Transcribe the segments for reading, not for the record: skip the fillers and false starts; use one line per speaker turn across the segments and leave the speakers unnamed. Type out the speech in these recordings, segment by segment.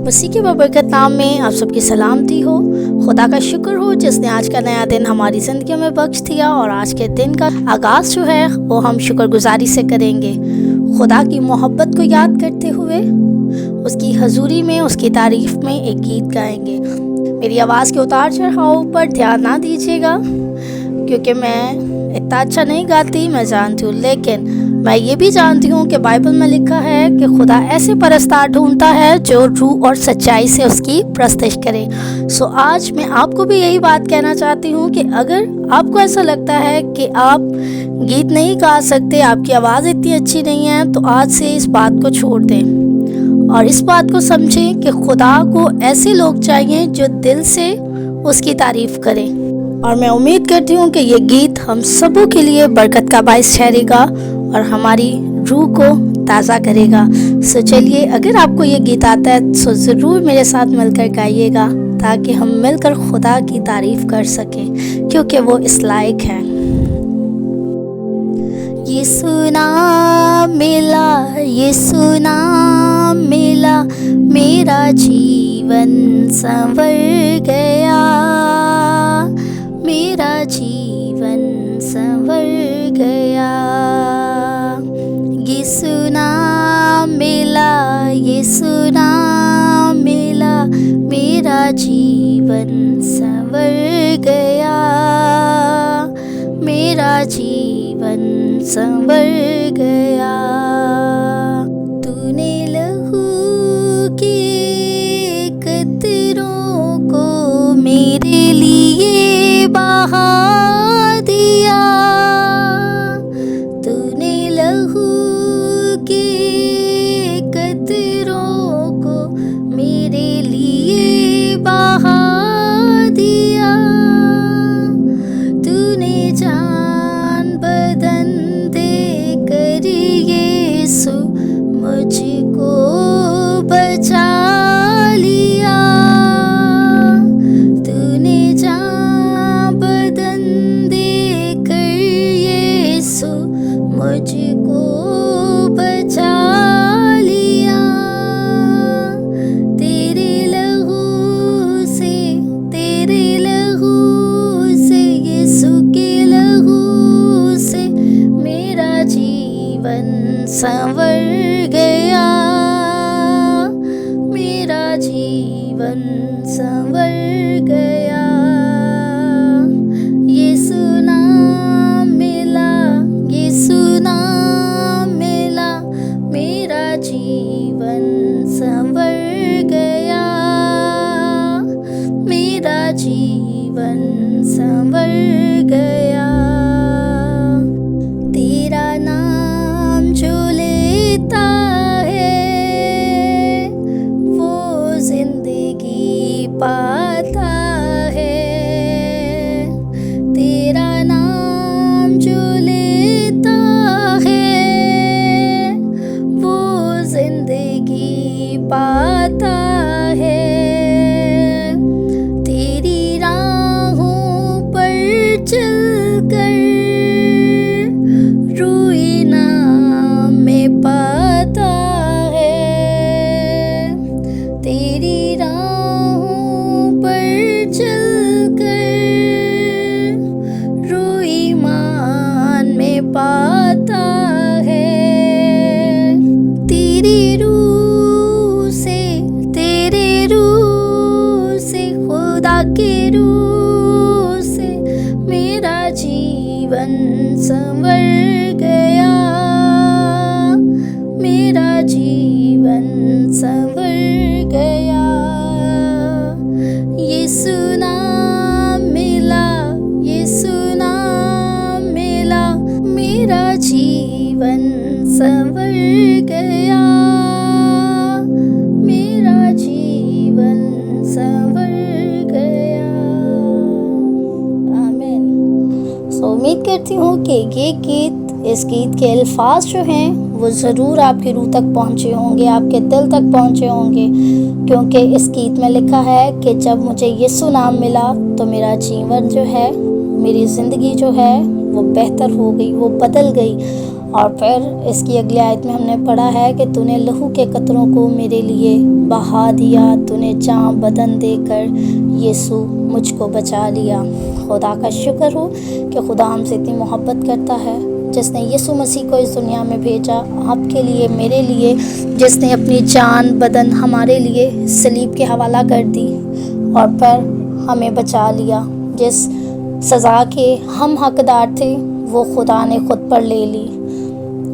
मसीह के बरकत नाम में आप सबकी सलामती हो। खुदा का शुक्र हो जिसने आज का नया दिन हमारी ज़िंदगी में बख्श दिया और आज के दिन का आगाज़ जो है वो हम शुक्रगुजारी से करेंगे। खुदा की मोहब्बत को याद करते हुए उसकी हजूरी में उसकी तारीफ़ में एक गीत गाएंगे। मेरी आवाज़ के उतार चढ़ाव पर ध्यान ना दीजिएगा क्योंकि मैं इतना अच्छा नहीं गाती, मैं जानती हूँ, लेकिन मैं ये भी जानती हूँ कि बाइबल में लिखा है कि खुदा ऐसे परस्तार ढूंढता है जो रूह और सच्चाई से उसकी प्रस्तुति करे। सो आज मैं आपको भी यही बात कहना चाहती हूँ कि अगर आपको ऐसा लगता है कि आप गीत नहीं गा सकते, आपकी आवाज़ इतनी अच्छी नहीं है, तो आज से इस बात को छोड़ दें और इस बात को समझें कि खुदा को ऐसे लोग चाहिए जो दिल से उसकी तारीफ़ करें। और मैं उम्मीद करती हूँ कि ये गीत हम सबों के लिए बरकत का बायस ठहरेगा और हमारी रूह को ताज़ा करेगा। सो चलिए, अगर आपको ये गीत आता है तो ज़रूर मेरे साथ मिलकर गाइएगा ताकि हम मिलकर खुदा की तारीफ़ कर सकें क्योंकि वो इस लायक है। ये सुना मिला मेरा जीवन संवर गया, मेरा जीवन संवर गया। ये सुना मिला मेरा जीवन संवर गया, मेरा जीवन संवर गया। तूने लहू के कतरों को मेरे लिए बहा दिया, तूने लहू के कतरों को मेरे लिए बहा दिया। तूने जान बदन दे कर यीशु मुझको बचा लिया, तूने जान बदन दे कर यीशु मुझको बचा लिया। तेरे लहू से यीशु के लहू से मेरा जीवन संवर गया, मेरा जीवन संवर गया। ये सुना मिला मेरा जीवन संवर गया, मेरा जीवन संवर गया। तेरा नाम जो लेता है वो जिंदगी पाता है, तेरा नाम जो लेता है वो जिंदगी पाता है। तेरी राहों पर चलकर रूह इनाम में पाता है, तेरी राहों पर चलकर रूह ईमान में पाता है। तेरी रूह से खुदा के रूह से मेरा जीवन संवर गया, मेरा जीवन संवर गया। ये सुना मिला मेरा जीवन संवर गया, मेरा जीवन संवर गया। आमीन। उम्मीद करती हूँ कि इस गीत के अल्फाज जो हैं वो ज़रूर आपकी रूह तक पहुँचे होंगे, आपके दिल तक पहुँचे होंगे, क्योंकि इस गीत में लिखा है कि जब मुझे यीशु नाम मिला तो मेरा जीवन जो है, मेरी ज़िंदगी जो है वो बेहतर हो गई, वो बदल गई। और फिर इसकी अगली आयत में हमने पढ़ा है कि तूने लहू के कतरों को मेरे लिए बहा दिया, तूने जान बदन देकर यीशु मुझको बचा लिया। खुदा का शुक्र हो कि खुदा हमसे इतनी मोहब्बत करता है, जिसने यीशु मसीह को इस दुनिया में भेजा आपके लिए, मेरे लिए, जिसने अपनी जान बदन हमारे लिए सलीब के हवाला कर दी और फिर हमें बचा लिया। जिस सज़ा के हम हकदार थे वो खुदा ने खुद पर ले ली।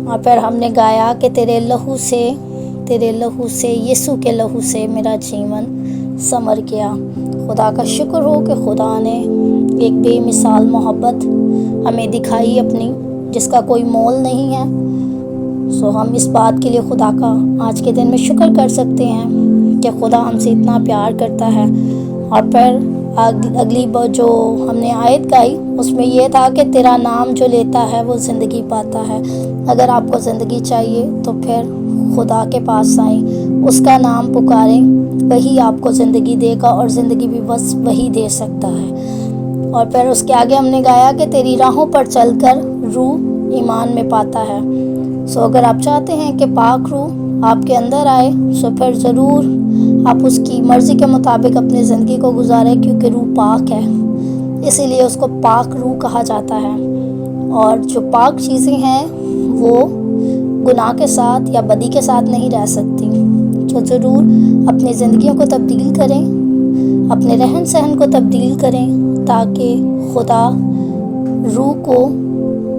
और फिर हमने गाया कि तेरे लहू से यीशु के लहू से मेरा जीवन संवर गया। खुदा का शुक्र हो कि खुदा ने एक बेमिसाल मोहब्बत हमें दिखाई अपनी, जिसका कोई मोल नहीं है। सो हम इस बात के लिए खुदा का आज के दिन में शुक्र कर सकते हैं कि खुदा हमसे इतना प्यार करता है। और फिर अगली जो हमने आयत गाई उसमें यह था कि तेरा नाम जो लेता है वो ज़िंदगी पाता है। अगर आपको ज़िंदगी चाहिए तो फिर खुदा के पास आएं, उसका नाम पुकारें, वही आपको ज़िंदगी देगा और ज़िंदगी भी बस वही दे सकता है। और फिर उसके आगे हमने गाया कि तेरी राहों पर चलकर रूह ईमान में पाता है। सो अगर आप चाहते हैं कि पाक रूह आपके अंदर आए सो फिर ज़रूर आप उसकी मर्ज़ी के मुताबिक अपनी ज़िंदगी को गुजारें, क्योंकि रूह पाक है, इसीलिए उसको पाक रूह कहा जाता है। और जो पाक चीज़ें हैं वो गुनाह के साथ या बदी के साथ नहीं रह सकती। तो ज़रूर अपनी ज़िंदगियों को तब्दील करें, अपने रहन सहन को तब्दील करें, ताकि खुदा रूह को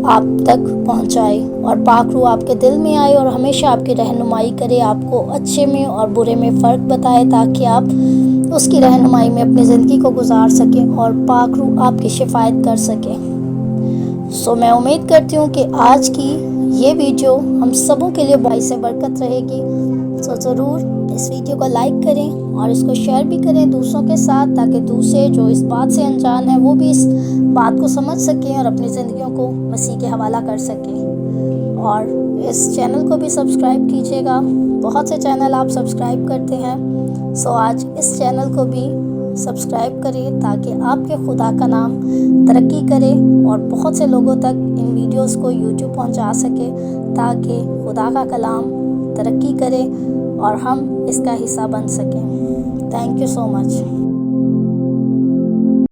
आप तक पहुंचाए और पाक रूह आपके दिल में आए और हमेशा आपकी रहनुमाई करे, आपको अच्छे में और बुरे में फ़र्क बताए, ताकि आप उसकी रहनुमाई में अपनी ज़िंदगी को गुजार सकें और पाक रूह आपकी शिफायत कर सके। सो मैं उम्मीद करती हूँ कि आज की ये वीडियो हम सबों के लिए बहुत से बरकत रहेगी। सो ज़रूर इस वीडियो को लाइक करें और इसको शेयर भी करें दूसरों के साथ, ताकि दूसरे जो इस बात से अनजान हैं वो भी इस बात को समझ सकें और अपनी ज़िंदगियों को मसीह के हवाला कर सकें। और इस चैनल को भी सब्सक्राइब कीजिएगा, बहुत से चैनल आप सब्सक्राइब करते हैं। सो आज इस चैनल को भी सब्सक्राइब करें ताकि आपके खुदा का नाम तरक्की करे और बहुत से लोगों तक इन वीडियोस को यूट्यूब पहुंचा सके, ताकि खुदा का कलाम तरक्की करे और हम इसका हिस्सा बन सकें। Thank you so much.